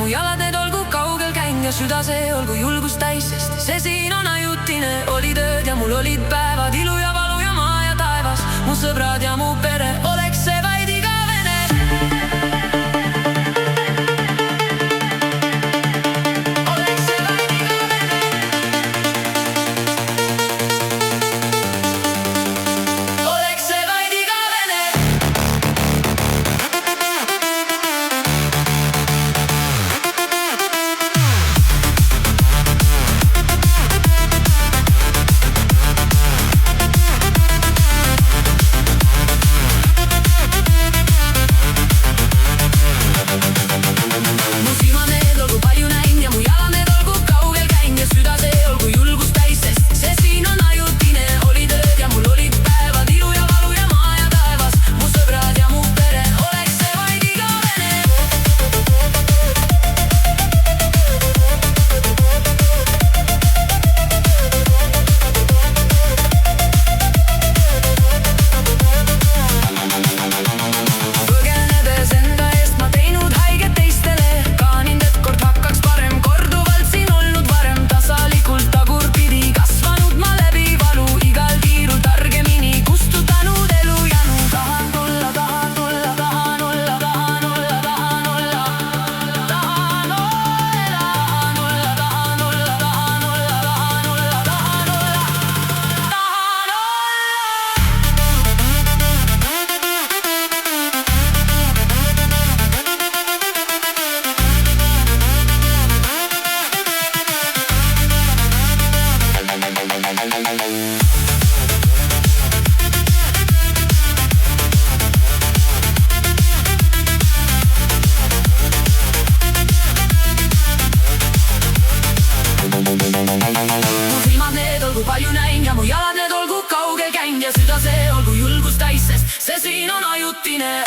mu jalad need olgu kaugel käinud ja süda see olgu julgust täis, sest see siin on ajutine. Olid ööd ja mul olid päevad, ilu ja valu ja maa ja taevas, mu sõbrad ja mu pere, oleks see vaid igavene. Oleks see vaid igavene. Oleks see vaid igavene. Mu silmad need olgu palju näinud ja mu jalad need olgu kaugel käinud ja süda see olgu julgust täis, sest see siin on ajutine.